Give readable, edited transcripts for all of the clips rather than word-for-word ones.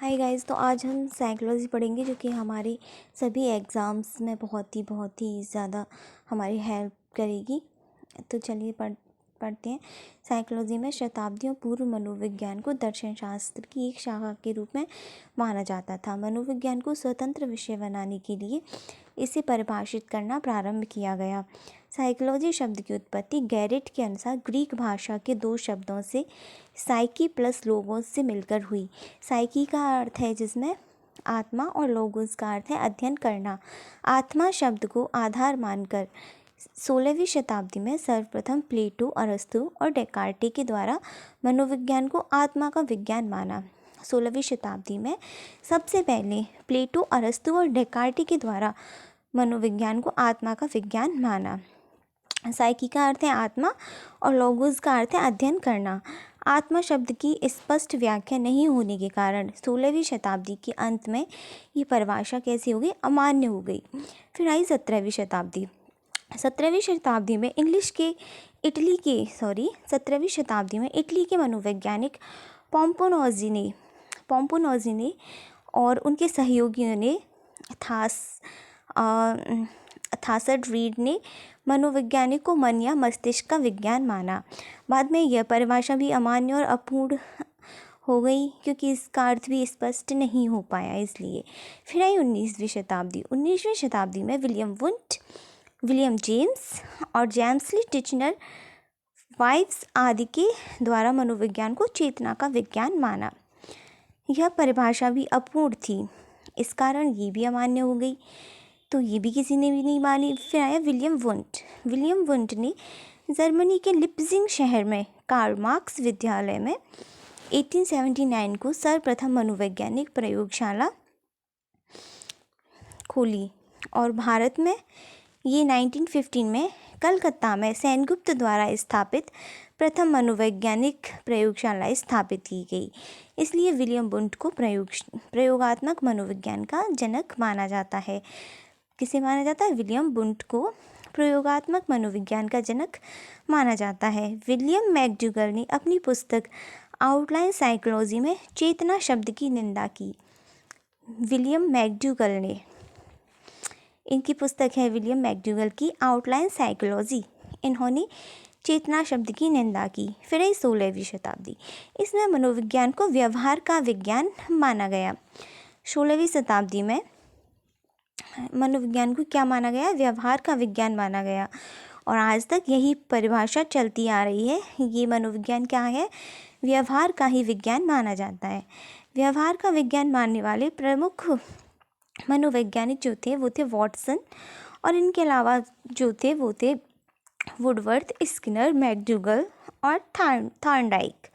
Hi guys, तो आज हम साइकोलॉजी पढ़ेंगे जो कि हमारे सभी एग्ज़ाम्स में बहुत ही ज़्यादा हमारी हेल्प करेगी। तो चलिए पढ़ते हैं। साइकोलॉजी में शताब्दियों पूर्व मनोविज्ञान को दर्शन शास्त्र की एक शाखा के रूप में माना जाता था। मनोविज्ञान को स्वतंत्र विषय बनाने के लिए इसे परिभाषित करना प्रारंभ किया गया। साइकोलॉजी शब्द की उत्पत्ति गैरेट के अनुसार ग्रीक भाषा के दो शब्दों से साइकी प्लस लोगोस से मिलकर हुई। साइकी का अर्थ है जिसमें आत्मा और लोगोस का अर्थ है अध्ययन करना। आत्मा शब्द को आधार मानकर 16वीं शताब्दी में सर्वप्रथम प्लेटो, अरस्तु और डेकार्टे के द्वारा मनोविज्ञान को आत्मा का विज्ञान माना। 16वीं शताब्दी में सबसे पहले प्लेटो, अरस्तु और डेकार्टे के द्वारा मनोविज्ञान को आत्मा का विज्ञान माना। साइकी का अर्थ है आत्मा और लोगोस का अर्थ है अध्ययन करना। आत्मा शब्द की स्पष्ट व्याख्या नहीं होने के कारण 16वीं शताब्दी के अंत में ये परिभाषा कैसी हो गई, अमान्य हो गई। फिर आई 17वीं शताब्दी। 17वीं शताब्दी में इटली के मनोवैज्ञानिक पोम्पोनोज़ी ने और उनके सहयोगियों ने थासर्ड रीड ने मनोवैज्ञानिक को मन या मस्तिष्क का विज्ञान माना। बाद में यह परिभाषा भी अमान्य और अपूर्ण हो गई क्योंकि इसका अर्थ भी स्पष्ट नहीं हो पाया, इसलिए। फिर आई 19वीं शताब्दी। 19वीं शताब्दी में विलियम जेम्स और जेम्स टिचनर वाइव्स आदि के द्वारा मनोविज्ञान को चेतना का विज्ञान माना। यह परिभाषा भी अपूर्ण थी, इस कारण ये भी अमान्य हो गई, तो ये भी किसी ने भी नहीं मानी। फिर आया विलियम वुंट ने जर्मनी के लिप्जिंग शहर में कार्ल मार्क्स विद्यालय में 1879 को सर्वप्रथम मनोवैज्ञानिक प्रयोगशाला खोली और भारत में ये 1915 में कलकत्ता में सेनगुप्त द्वारा स्थापित प्रथम मनोवैज्ञानिक प्रयोगशाला स्थापित की गई। इसलिए विलियम वुंट को प्रयोगात्मक मनोविज्ञान का जनक माना जाता है। किसे माना जाता है? विलियम वुंट को प्रयोगात्मक मनोविज्ञान का जनक माना जाता है। विलियम मैकडूगल ने अपनी पुस्तक आउटलाइन साइकोलॉजी में चेतना शब्द की निंदा की। विलियम मैकडूगल ने, इनकी पुस्तक है विलियम मैकडूगल की आउटलाइन साइकोलॉजी, इन्होंने चेतना शब्द की निंदा की। फिर आई 16वीं शताब्दी। इसमें मनोविज्ञान को व्यवहार का विज्ञान माना गया। 16वीं शताब्दी में मनोविज्ञान को क्या माना गया? व्यवहार का विज्ञान माना गया और आज तक यही परिभाषा चलती आ रही है। ये मनोविज्ञान क्या है? व्यवहार का ही विज्ञान माना जाता है। व्यवहार का विज्ञान मानने वाले प्रमुख मनोवैज्ञानिक जो थे वो थे वॉटसन, और इनके अलावा जो थे वो थे वुडवर्थ, स्किनर, मैकडूगल और थॉर्नडाइक।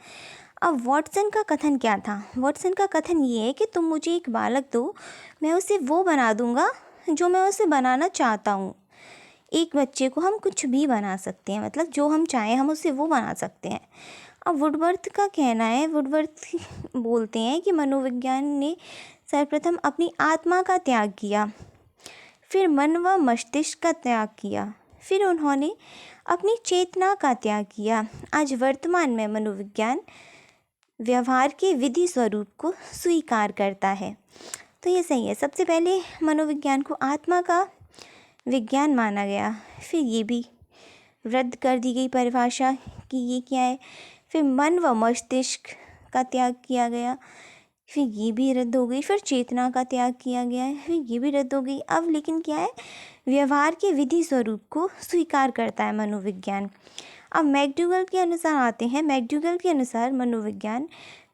अब वॉटसन का कथन क्या था? वॉटसन का कथन ये है कि तुम मुझे एक बालक दो, मैं उसे वो बना दूंगा जो मैं उसे बनाना चाहता हूँ। एक बच्चे को हम कुछ भी बना सकते हैं, मतलब जो हम चाहें हम उसे वो बना सकते हैं। अब वुडवर्थ का कहना है, वुडवर्थ बोलते हैं कि मनोविज्ञान ने सर्वप्रथम अपनी आत्मा का त्याग किया, फिर मन व मस्तिष्क का त्याग किया, फिर उन्होंने अपनी चेतना का त्याग किया। आज वर्तमान में मनोविज्ञान व्यवहार के विधि स्वरूप को स्वीकार करता है। तो ये सही है। सबसे पहले मनोविज्ञान को आत्मा का विज्ञान माना गया, फिर ये भी रद्द कर दी गई परिभाषा कि ये क्या है। फिर मन व मस्तिष्क का त्याग किया गया, फिर ये भी रद्द हो गई। फिर चेतना का त्याग किया गया है, फिर ये भी रद्द हो गई। अब लेकिन क्या है? व्यवहार के विधि स्वरूप को स्वीकार करता है मनोविज्ञान। अब मैकडूगल के अनुसार आते हैं। मैकडूगल के अनुसार मनोविज्ञान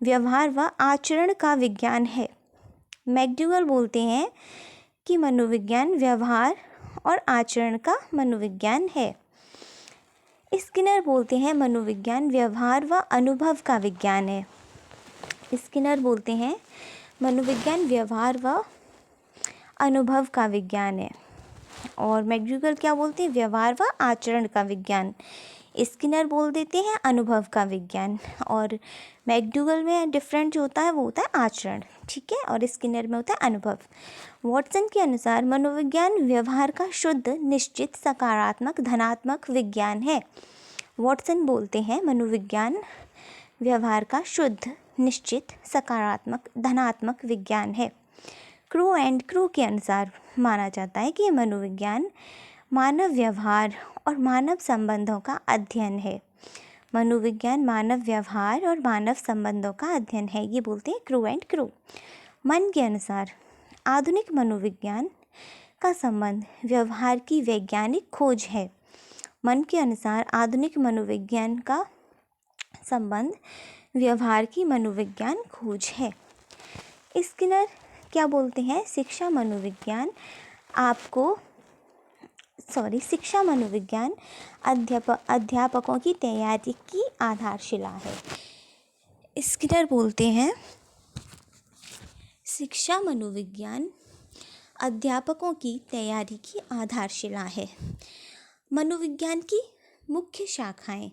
व्यवहार व आचरण का विज्ञान है। मैकडूगल बोलते हैं कि मनोविज्ञान व्यवहार और आचरण का मनोविज्ञान है। स्किनर बोलते हैं मनोविज्ञान व्यवहार व अनुभव का विज्ञान है। स्किनर बोलते हैं मनोविज्ञान व्यवहार व अनुभव का विज्ञान है। और मैकडूगल क्या बोलते हैं? व्यवहार व आचरण का विज्ञान। स्किनर बोल देते हैं अनुभव का विज्ञान, और मैकडूगल में डिफरेंट जो होता है वो होता है आचरण, ठीक है, और स्किनर में होता है अनुभव। वॉटसन के अनुसार मनोविज्ञान व्यवहार का शुद्ध, निश्चित, सकारात्मक, धनात्मक विज्ञान है। वॉटसन बोलते हैं मनोविज्ञान व्यवहार का शुद्ध, निश्चित, सकारात्मक, धनात्मक विज्ञान है। क्रू एंड क्रू के अनुसार माना जाता है कि मनोविज्ञान मानव व्यवहार और मानव संबंधों का अध्ययन है। मनोविज्ञान मानव व्यवहार और मानव संबंधों का अध्ययन है, ये बोलते हैं क्रू एंड क्रू। मन के अनुसार आधुनिक मनोविज्ञान का संबंध व्यवहार की वैज्ञानिक खोज है। मन के अनुसार आधुनिक मनोविज्ञान का संबंध व्यवहार की मनोविज्ञान खोज है। स्किनर क्या बोलते हैं? शिक्षा मनोविज्ञान अध्यापकों की तैयारी की आधारशिला है। स्किनर बोलते हैं शिक्षा मनोविज्ञान अध्यापकों की तैयारी की आधारशिला है। मनोविज्ञान की मुख्य शाखाएं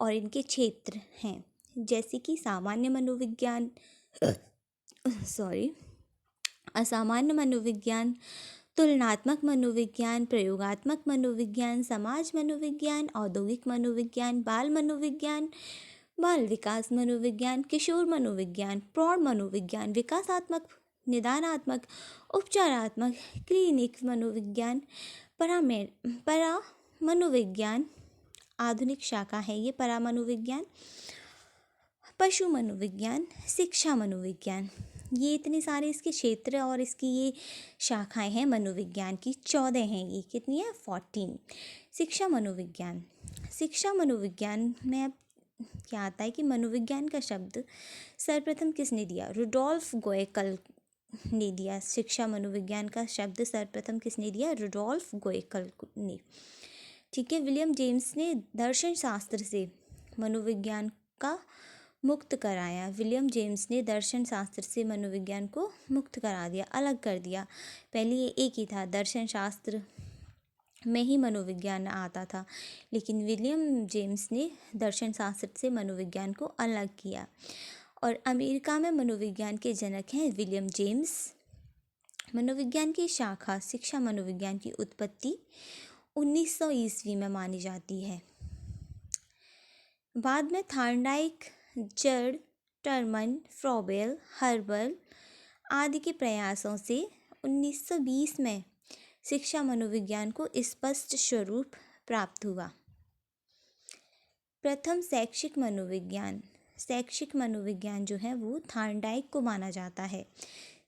और इनके क्षेत्र हैं, जैसे कि सामान्य मनोविज्ञान, असामान्य मनोविज्ञान, तुलनात्मक मनोविज्ञान, प्रयोगात्मक मनोविज्ञान, समाज मनोविज्ञान, औद्योगिक मनोविज्ञान, बाल मनोविज्ञान, बाल विकास मनोविज्ञान, किशोर मनोविज्ञान, प्रौढ़ मनोविज्ञान, विकासात्मक, निदानात्मक, उपचारात्मक, क्लिनिक मनोविज्ञान, परा मनोविज्ञान आधुनिक शाखा है ये परा मनोविज्ञान, पशु मनोविज्ञान, शिक्षा मनोविज्ञान, ये इतने सारे इसके क्षेत्र और इसकी ये शाखाएं हैं मनोविज्ञान की। 14 हैं ये, कितनी है? 14। शिक्षा मनोविज्ञान में अब क्या आता है कि मनोविज्ञान का शब्द सर्वप्रथम किसने दिया? रुडोल्फ गोएकल ने दिया। शिक्षा मनोविज्ञान का शब्द सर्वप्रथम किसने दिया? रुडोल्फ गोएकल ने। ठीक है। विलियम जेम्स ने दर्शन शास्त्र से मनोविज्ञान का मुक्त कराया। विलियम जेम्स ने दर्शन शास्त्र से मनोविज्ञान को मुक्त करा दिया, अलग कर दिया। पहले ये एक ही था, दर्शन शास्त्र में ही मनोविज्ञान आता था, लेकिन विलियम जेम्स ने दर्शन शास्त्र से मनोविज्ञान को अलग किया। और अमेरिका में मनोविज्ञान के जनक हैं विलियम जेम्स। मनोविज्ञान की शाखा शिक्षा मनोविज्ञान की उत्पत्ति 1900 ईस्वी में मानी जाती है। बाद में थॉर्नडाइक, जड़, टर्मन, फ्रॉबेल, हर्बल आदि के प्रयासों से 1920 में शिक्षा मनोविज्ञान को स्पष्ट स्वरूप प्राप्त हुआ। प्रथम शैक्षिक मनोविज्ञान जो है वो थॉर्नडाइक को माना जाता है।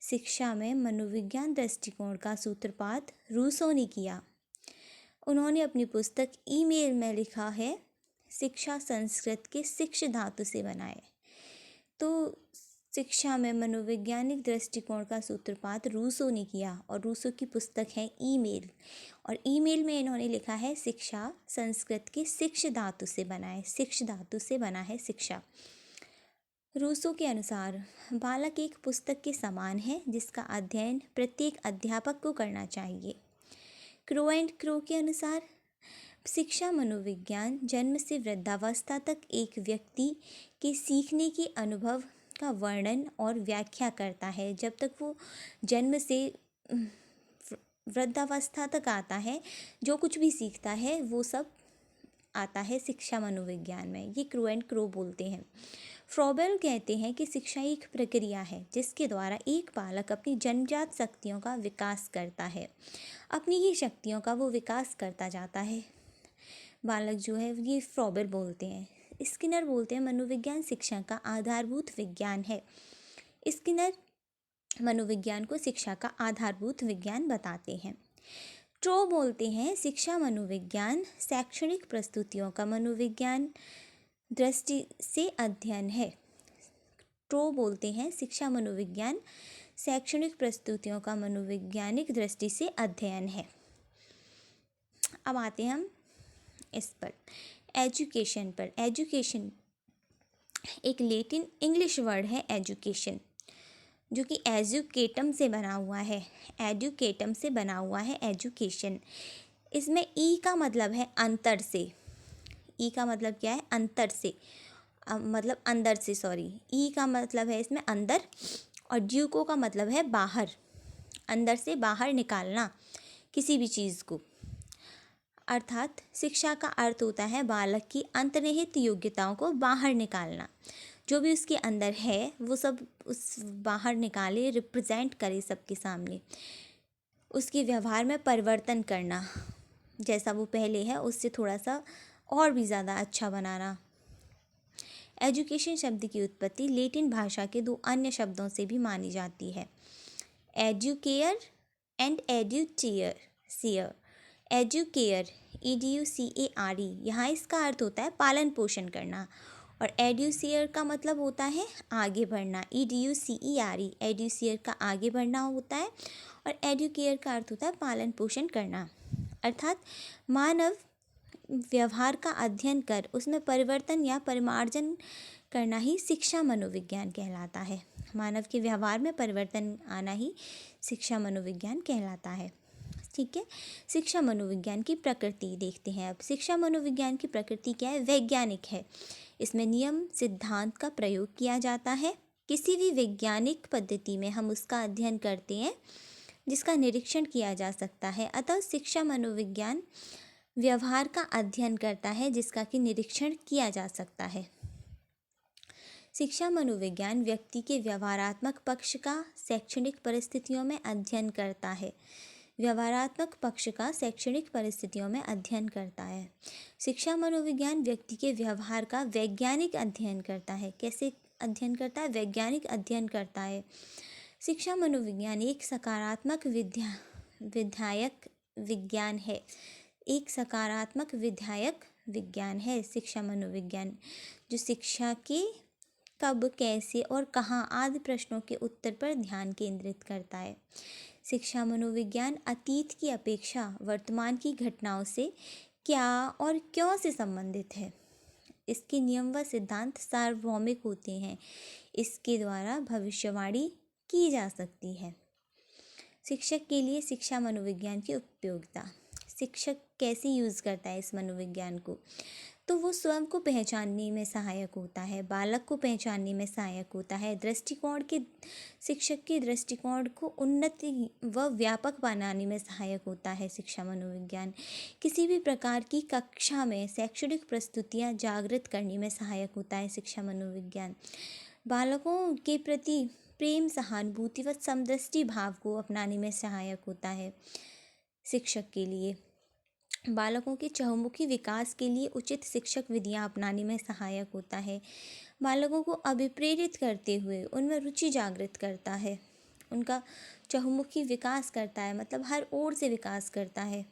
शिक्षा में मनोविज्ञान दृष्टिकोण का सूत्रपात रूसो ने किया। उन्होंने अपनी पुस्तक ईमेल में लिखा है, शिक्षा संस्कृत के शिक्ष धातु से बनाए। तो शिक्षा में मनोवैज्ञानिक दृष्टिकोण का सूत्रपात रूसो ने किया और रूसो की पुस्तक है ईमेल, और ईमेल में इन्होंने लिखा है शिक्षा संस्कृत के शिक्ष धातु से बनाए। शिक्ष धातु से बना है शिक्षा। रूसो के अनुसार बालक एक पुस्तक के समान है जिसका अध्ययन प्रत्येक अध्यापक को करना चाहिए। क्रो एंड क्रो के अनुसार शिक्षा मनोविज्ञान जन्म से वृद्धावस्था तक एक व्यक्ति के सीखने के अनुभव का वर्णन और व्याख्या करता है। जब तक वो जन्म से वृद्धावस्था तक आता है, जो कुछ भी सीखता है वो सब आता है शिक्षा मनोविज्ञान में। ये क्रो एंड क्रो बोलते हैं। फ्रॉबेल कहते हैं कि शिक्षा एक प्रक्रिया है जिसके द्वारा एक बालक अपनी जन्मजात शक्तियों का विकास करता है। अपनी ही शक्तियों का वो विकास करता जाता है बालक जो है, ये फ्रॉबेल बोलते हैं। स्किनर बोलते हैं मनोविज्ञान शिक्षा का आधारभूत विज्ञान है। स्किनर मनोविज्ञान को शिक्षा का आधारभूत विज्ञान बताते हैं। ट्रो बोलते हैं शिक्षा मनोविज्ञान शैक्षणिक प्रस्तुतियों का मनोविज्ञान दृष्टि से अध्ययन है। ट्रो बोलते हैं शिक्षा मनोविज्ञान शैक्षणिक प्रस्तुतियों का मनोवैज्ञानिक दृष्टि से अध्ययन है। अब आते हैं हम इस पर एजुकेशन पर। एजुकेशन एक लैटिन इंग्लिश वर्ड है एजुकेशन, जो कि एजुकेटम से बना हुआ है। एजुकेटम से बना हुआ है एजुकेशन। इसमें ई का मतलब है अंतर से। ई का मतलब क्या है? अंतर से, मतलब अंदर से, सॉरी। ई का मतलब है इसमें अंदर, और ड्यूको का मतलब है बाहर, अंदर से बाहर निकालना किसी भी चीज़ को। अर्थात शिक्षा का अर्थ होता है बालक की अंतर्निहित योग्यताओं को बाहर निकालना। जो भी उसके अंदर है वो सब उस बाहर निकाले, रिप्रेजेंट करे सबके सामने। उसके व्यवहार में परिवर्तन करना, जैसा वो पहले है उससे थोड़ा सा और भी ज़्यादा अच्छा बनाना। एजुकेशन शब्द की उत्पत्ति लेटिन भाषा के दो अन्य शब्दों से भी मानी जाती है, एजुकेयर एंड एड्यूटियर सियर। एजुकेयर EDUCARE, यहाँ इसका अर्थ होता है पालन पोषण करना, और एड्यूसियर का मतलब होता है आगे बढ़ना, EDUCERE, एड्यूसियर का आगे बढ़ना होता है, और एडुकेयर का अर्थ होता है पालन पोषण करना। अर्थात मानव व्यवहार का अध्ययन कर उसमें परिवर्तन या परिमार्जन करना ही शिक्षा मनोविज्ञान कहलाता है। मानव के व्यवहार में परिवर्तन आना ही शिक्षा मनोविज्ञान कहलाता है। ठीक है, शिक्षा मनोविज्ञान की प्रकृति देखते हैं अब। शिक्षा मनोविज्ञान की प्रकृति क्या है? वैज्ञानिक है। इसमें नियम सिद्धांत का प्रयोग किया जाता है। किसी भी वैज्ञानिक पद्धति में हम उसका अध्ययन करते हैं जिसका निरीक्षण किया जा सकता है। अतः शिक्षा मनोविज्ञान व्यवहार का अध्ययन करता है जिसका कि निरीक्षण किया जा सकता है। शिक्षा मनोविज्ञान व्यक्ति के व्यवहारात्मक पक्ष का शैक्षणिक परिस्थितियों में अध्ययन करता है। व्यवहारात्मक पक्ष का शैक्षणिक परिस्थितियों में अध्ययन करता है। शिक्षा मनोविज्ञान व्यक्ति के व्यवहार का वैज्ञानिक अध्ययन करता है। कैसे अध्ययन करता है? वैज्ञानिक अध्ययन करता है। शिक्षा मनोविज्ञान एक सकारात्मक विधायक विज्ञान है। एक सकारात्मक विधायक विज्ञान है शिक्षा मनोविज्ञान, जो शिक्षा के कब, कैसे और कहाँ आदि प्रश्नों के उत्तर पर ध्यान केंद्रित करता है। शिक्षा मनोविज्ञान अतीत की अपेक्षा वर्तमान की घटनाओं से क्या और क्यों से संबंधित है। इसके नियम व सिद्धांत सार्वभौमिक होते हैं। इसके द्वारा भविष्यवाणी की जा सकती है। शिक्षक के लिए शिक्षा मनोविज्ञान की उपयोगिता। शिक्षक कैसे यूज़ करता है इस मनोविज्ञान को? तो वो स्वयं को पहचानने में सहायक होता है, बालक को पहचानने में सहायक होता है। शिक्षक के दृष्टिकोण को उन्नति व व्यापक बनाने में सहायक होता है शिक्षा मनोविज्ञान। किसी भी प्रकार की कक्षा में शैक्षणिक प्रस्तुतियाँ जागृत करने में सहायक होता है शिक्षा मनोविज्ञान। बालकों के प्रति प्रेम, सहानुभूति व समदृष्टि भाव को अपनाने में सहायक होता है। शिक्षक के लिए बालकों के चहुमुखी विकास के लिए उचित शिक्षक विधियाँ अपनाने में सहायक होता है। बालकों को अभिप्रेरित करते हुए उनमें रुचि जागृत करता है। उनका चहुमुखी विकास करता है, मतलब हर ओर से विकास करता है।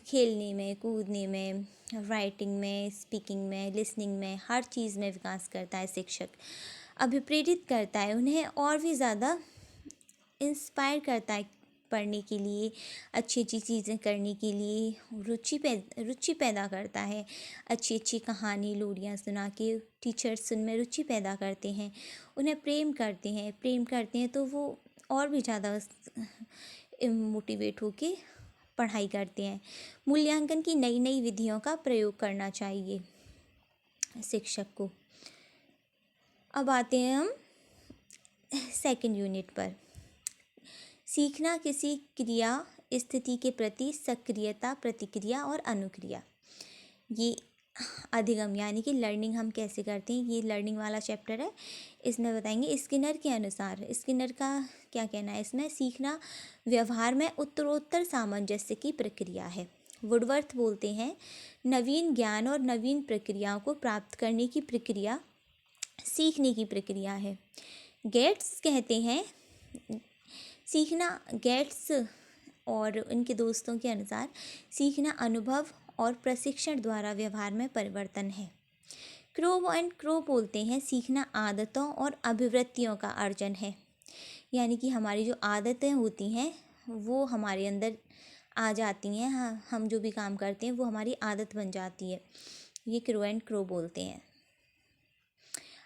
खेलने में, कूदने में, राइटिंग में, स्पीकिंग में, लिसनिंग में, हर चीज़ में विकास करता है शिक्षक। अभिप्रेरित करता है, उन्हें और भी ज़्यादा इंस्पायर करता है पढ़ने के लिए, अच्छी अच्छी चीज़ें करने के लिए रुचि पैदा करता है। अच्छी अच्छी कहानी, लोरियाँ सुना के टीचर्स उनमें रुचि पैदा करते हैं, उन्हें प्रेम करते हैं तो वो और भी ज़्यादा मोटिवेट होके पढ़ाई करते हैं। मूल्यांकन की नई नई विधियों का प्रयोग करना चाहिए शिक्षक को। अब आते हैं हम सेकंड यूनिट पर। सीखना किसी क्रिया स्थिति के प्रति सक्रियता, प्रतिक्रिया और अनुक्रिया। ये अधिगम यानी कि लर्निंग हम कैसे करते हैं, ये लर्निंग वाला चैप्टर है। इसमें बताएंगे स्किनर के अनुसार। स्किनर का क्या कहना है इसमें? सीखना व्यवहार में उत्तरोत्तर सामंजस्य की प्रक्रिया है। वुडवर्थ बोलते हैं नवीन ज्ञान और नवीन प्रक्रियाओं को प्राप्त करने की प्रक्रिया सीखने की प्रक्रिया है। गेट्स कहते हैं गेट्स और उनके दोस्तों के अनुसार सीखना अनुभव और प्रशिक्षण द्वारा व्यवहार में परिवर्तन है। क्रो बोलते हैं सीखना आदतों और अभिवृत्तियों का अर्जन है। यानी कि हमारी जो आदतें होती हैं वो हमारे अंदर आ जाती हैं, हम जो भी काम करते हैं वो हमारी आदत बन जाती है। ये क्रो बोलते हैं।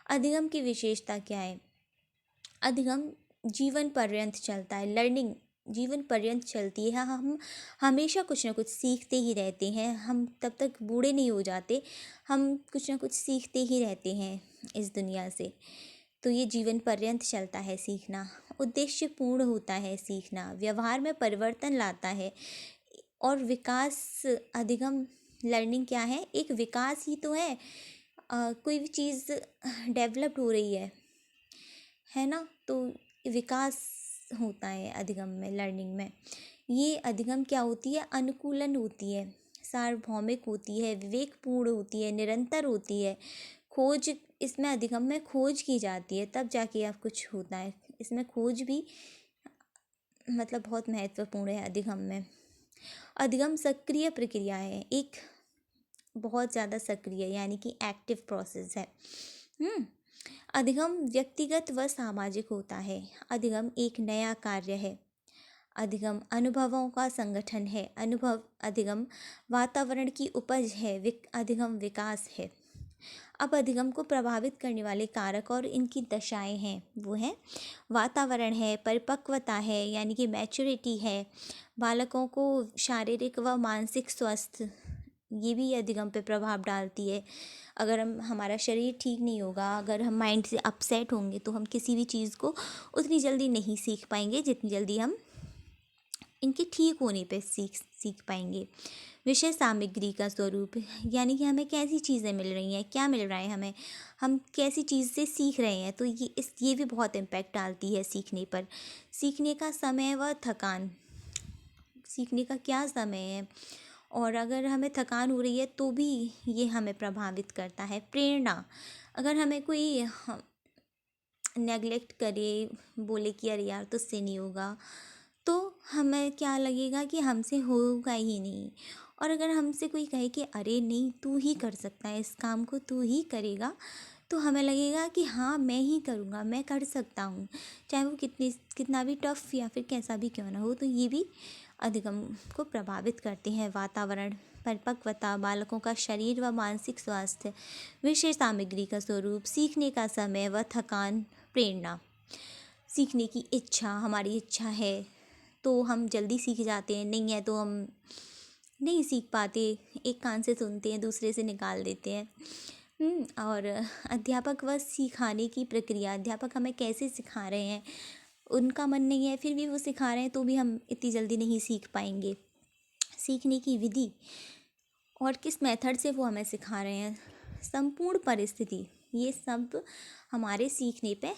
अधिगम की विशेषता क्या है? अधिगम जीवन पर्यंत चलता है। लर्निंग जीवन पर्यंत चलती है। हम हमेशा कुछ ना कुछ सीखते ही रहते हैं। हम तब तक बूढ़े नहीं हो जाते, हम कुछ ना कुछ सीखते ही रहते हैं इस दुनिया से। तो ये जीवन पर्यंत चलता है सीखना। उद्देश्य पूर्ण होता है सीखना, व्यवहार में परिवर्तन लाता है और विकास। अधिगम लर्निंग क्या है? एक विकास ही तो है। कोई भी चीज़ डेवलप्ड हो रही है ना, तो विकास होता है अधिगम में, लर्निंग में। ये अधिगम क्या होती है? अनुकूलन होती है, सार्वभौमिक होती है, विवेकपूर्ण होती है, निरंतर होती है। खोज, इसमें अधिगम में खोज की जाती है, तब जाके अब कुछ होता है। इसमें खोज भी मतलब बहुत महत्वपूर्ण है अधिगम में। अधिगम सक्रिय प्रक्रिया है, एक बहुत ज़्यादा सक्रिय यानी कि एक्टिव प्रोसेस है। अधिगम व्यक्तिगत व सामाजिक होता है। अधिगम एक नया कार्य है। अधिगम अनुभवों का संगठन है। अधिगम वातावरण की उपज है। अधिगम विकास है। अब अधिगम को प्रभावित करने वाले कारक और इनकी दशाएं हैं, वो हैं वातावरण है, परिपक्वता है यानी कि मैच्योरिटी है, बालकों को शारीरिक व मानसिक स्वास्थ्य, ये भी अधिगम पे प्रभाव डालती है। अगर हमारा शरीर ठीक नहीं होगा, अगर हम माइंड से अपसेट होंगे, तो हम किसी भी चीज़ को उतनी जल्दी नहीं सीख पाएंगे जितनी जल्दी हम इनके ठीक होने पे सीख पाएंगे। विषय सामग्री का स्वरूप यानी कि हमें कैसी चीज़ें मिल रही हैं, क्या मिल रहा है हमें, हम कैसी चीज़ से सीख रहे हैं, तो ये भी बहुत इम्पैक्ट डालती है सीखने पर। सीखने का समय व थकान, सीखने का क्या समय है, और अगर हमें थकान हो रही है तो भी ये हमें प्रभावित करता है। प्रेरणा, अगर हमें कोई नेगलेक्ट करे, बोले कि अरे यार तुझसे नहीं होगा, तो हमें क्या लगेगा कि हमसे होगा ही नहीं। और अगर हमसे कोई कहे कि अरे नहीं तू ही कर सकता है, इस काम को तू ही करेगा, तो हमें लगेगा कि हाँ मैं ही करूँगा, मैं कर सकता हूँ, चाहे वो कितना भी टफ या फिर कैसा भी क्यों ना हो। तो ये भी अधिगम को प्रभावित करते हैं। वातावरण, परिपक्वता, बालकों का शरीर व मानसिक स्वास्थ्य, विषय सामग्री का स्वरूप, सीखने का समय व थकान, प्रेरणा। सीखने की इच्छा, हमारी इच्छा है तो हम जल्दी सीख जाते हैं, नहीं है तो हम नहीं सीख पाते, एक कान से सुनते हैं दूसरे से निकाल देते हैं। और अध्यापक व सिखाने की प्रक्रिया, अध्यापक हमें कैसे सिखा रहे हैं, उनका मन नहीं है फिर भी वो सिखा रहे हैं, तो भी हम इतनी जल्दी नहीं सीख पाएंगे। सीखने की विधि और किस मेथड से वो हमें सिखा रहे हैं, संपूर्ण परिस्थिति, ये सब हमारे सीखने पे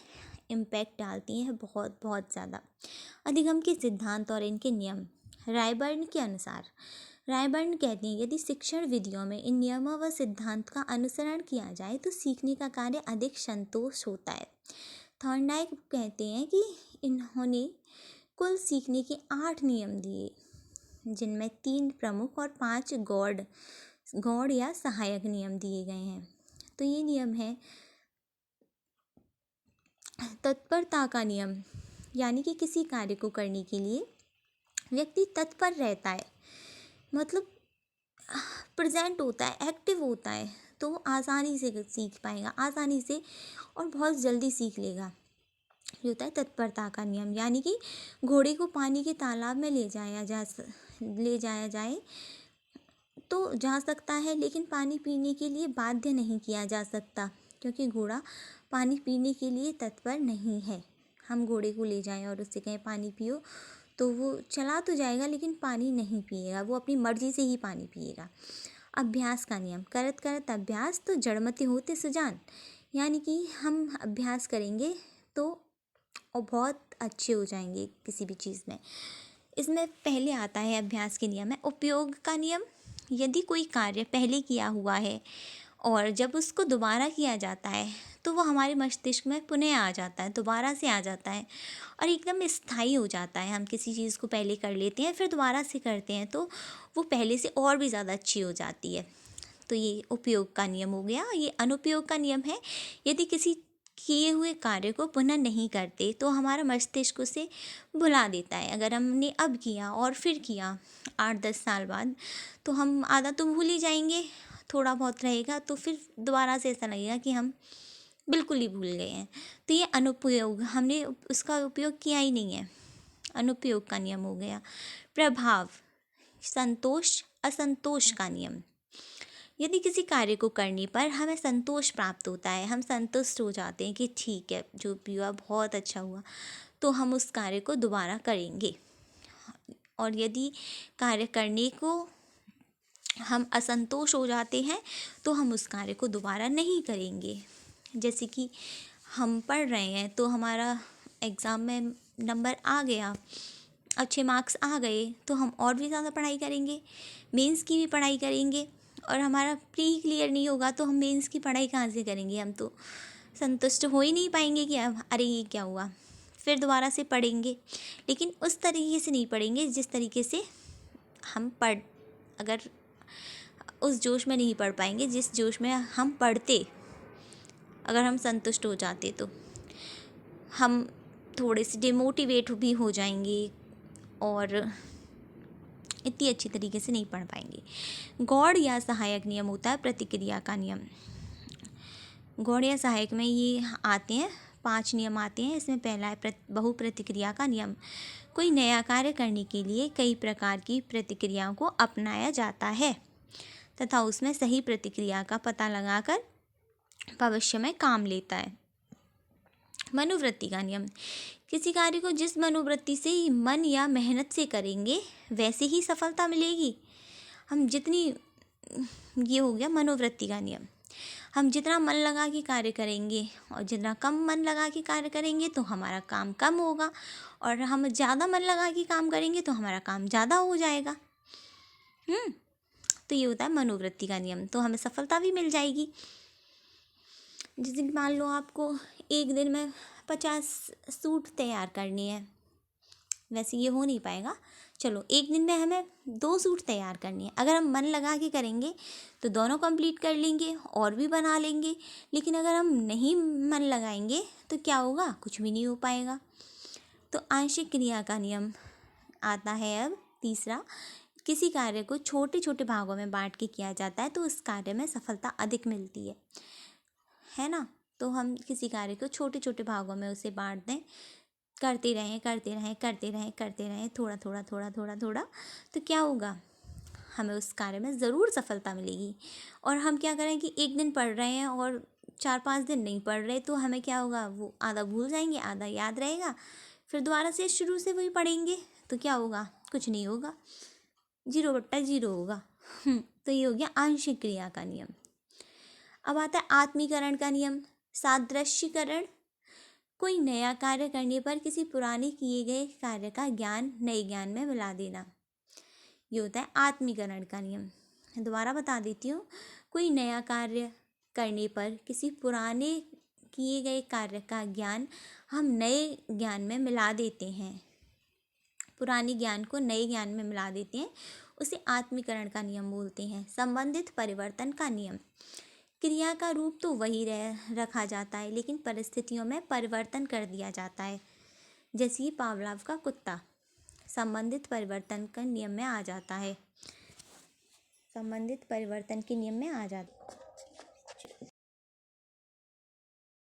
इम्पैक्ट डालती हैं बहुत बहुत ज़्यादा। अधिगम के सिद्धांत और इनके नियम, रायबर्न के अनुसार, रायबर्न कहते हैं यदि शिक्षण विधियों में इन नियमों व सिद्धांत का अनुसरण किया जाए तो सीखने का कार्य अधिक संतोष होता है। थॉर्नडाइक कहते हैं कि इन्होंने कुल सीखने के 8 नियम दिए, जिनमें 3 प्रमुख और 5 गौड़ या सहायक नियम दिए गए हैं। तो ये नियम है तत्परता का नियम, यानी कि किसी कार्य को करने के लिए व्यक्ति तत्पर रहता है, मतलब प्रेजेंट होता है, एक्टिव होता है, तो वो आसानी से सीख पाएगा, आसानी से और बहुत जल्दी सीख लेगा। ये होता है तत्परता का नियम, यानी कि घोड़े को पानी के तालाब में ले जाया जाए तो जा सकता है, लेकिन पानी पीने के लिए बाध्य नहीं किया जा सकता, क्योंकि घोड़ा पानी पीने के लिए तत्पर नहीं है। हम घोड़े को ले जाएं और उससे कहें पानी पियो, तो वो चला तो जाएगा लेकिन पानी नहीं पिएगा, वो अपनी मर्जी से ही पानी पिएगा। अभ्यास का नियम, करत करत अभ्यास तो जड़मति होते सुजान, यानी कि हम अभ्यास करेंगे तो और बहुत अच्छे हो जाएंगे किसी भी चीज़ में। इसमें पहले आता है अभ्यास के नियम है उपयोग का नियम। यदि कोई कार्य पहले किया हुआ है और जब उसको दोबारा किया जाता है तो वो हमारे मस्तिष्क में पुनः आ जाता है, दोबारा से आ जाता है और एकदम स्थायी हो जाता है। हम किसी चीज़ को पहले कर लेते हैं फिर दोबारा से करते हैं तो वो पहले से और भी ज़्यादा अच्छी हो जाती है। तो ये उपयोग का नियम हो गया। ये अनुपयोग का नियम है, यदि किसी किए हुए कार्य को पुनः नहीं करते तो हमारा मस्तिष्क उसे भुला देता है। अगर हमने अब किया और फिर किया 8-10 साल बाद, तो हम आधा तो भूल ही जाएंगे, थोड़ा बहुत रहेगा तो फिर दोबारा से ऐसा लगेगा कि हम बिल्कुल ही भूल गए हैं। तो ये अनुपयोग, हमने उसका उपयोग किया ही नहीं है, अनुपयोग का नियम हो गया। प्रभाव, संतोष असंतोष का नियम, यदि किसी कार्य को करने पर हमें संतोष प्राप्त होता है, हम संतुष्ट हो जाते हैं कि ठीक है जो भी हुआ बहुत अच्छा हुआ, तो हम उस कार्य को दोबारा करेंगे। और यदि कार्य करने को हम असंतोष हो जाते हैं तो हम उस कार्य को दोबारा नहीं करेंगे। जैसे कि हम पढ़ रहे हैं तो हमारा एग्ज़ाम में नंबर आ गया, अच्छे मार्क्स आ गए, तो हम और भी ज़्यादा पढ़ाई करेंगे, मेंस की भी पढ़ाई करेंगे। और हमारा प्री क्लियर नहीं होगा तो हम मेंस की पढ़ाई कहाँ से करेंगे? हम तो संतुष्ट हो ही नहीं पाएंगे कि अब अरे ये क्या हुआ, फिर दोबारा से पढ़ेंगे। लेकिन उस तरीके से नहीं पढ़ेंगे जिस तरीके से हम अगर उस जोश में नहीं पढ़ पाएंगे जिस जोश में हम पढ़ते। अगर हम संतुष्ट हो जाते तो हम थोड़े से डिमोटिवेट भी हो जाएंगे और इतनी अच्छी तरीके से नहीं पढ़ पाएंगे। गौड़ या सहायक नियम होता है प्रतिक्रिया का नियम। गौड़ या सहायक में ये आते हैं, 5 नियम आते हैं। इसमें पहला है बहु प्रतिक्रिया का नियम। कोई नया कार्य करने के लिए कई प्रकार की प्रतिक्रियाओं को अपनाया जाता है तथा उसमें सही प्रतिक्रिया का पता लगाकर भविष्य में काम लेता है। मनोवृत्ति का नियम। किसी कार्य को जिस मनोवृत्ति से मन या मेहनत से करेंगे वैसे ही सफलता मिलेगी। हम जितनी ये हो गया मनोवृत्ति का नियम। हम जितना मन लगा के कार्य करेंगे और जितना कम मन लगा के कार्य करेंगे तो हमारा काम कम होगा, और हम ज़्यादा मन लगा के काम करेंगे तो हमारा काम ज़्यादा हो जाएगा। तो ये होता है मनोवृत्ति का नियम, तो हमें सफलता भी मिल जाएगी। जैसे कि मान लो आपको एक दिन में 50 सूट तैयार करनी है, वैसे ये हो नहीं पाएगा। चलो एक दिन में हमें 2 सूट तैयार करनी है। अगर हम मन लगा के करेंगे तो दोनों कंप्लीट कर लेंगे और भी बना लेंगे। लेकिन अगर हम नहीं मन लगाएंगे तो क्या होगा? कुछ भी नहीं हो पाएगा। तो आंशिक क्रिया का नियम आता है अब तीसरा। किसी कार्य को छोटे छोटे भागों में बांट के किया जाता है तो उस कार्य में सफलता अधिक मिलती है ना। तो हम किसी कार्य को छोटे छोटे भागों में उसे बांट दें, करते रहें थोड़ा थोड़ा थोड़ा थोड़ा थोड़ा, तो क्या होगा? हमें उस कार्य में ज़रूर सफलता मिलेगी। और हम क्या करें कि एक दिन पढ़ रहे हैं और 4-5 दिन नहीं पढ़ रहे तो हमें क्या होगा? वो आधा भूल जाएंगे, आधा याद रहेगा, फिर दोबारा से शुरू से वही पढ़ेंगे तो क्या होगा? कुछ नहीं होगा, 0/0 होगा। तो ये हो गया आंशिक क्रिया का नियम। अब आता है आत्मीकरण का नियम। सादृश्यकरण। कोई नया कार्य करने पर किसी पुराने किए गए कार्य का ज्ञान नए ज्ञान में मिला देना, ये होता है आत्मीकरण का नियम। दोबारा बता देती हूँ। कोई नया कार्य करने पर किसी पुराने किए गए कार्य का ज्ञान हम नए ज्ञान में मिला देते हैं, पुराने ज्ञान को नए ज्ञान में मिला देते हैं, उसे आत्मीकरण का नियम बोलते हैं। संबंधित परिवर्तन का नियम। क्रिया का रूप तो वही रखा जाता है लेकिन परिस्थितियों में परिवर्तन कर दिया जाता है। जैसे कि पावलोव का कुत्ता संबंधित परिवर्तन का नियम में आ जाता है, संबंधित परिवर्तन के नियम में आ जाता है।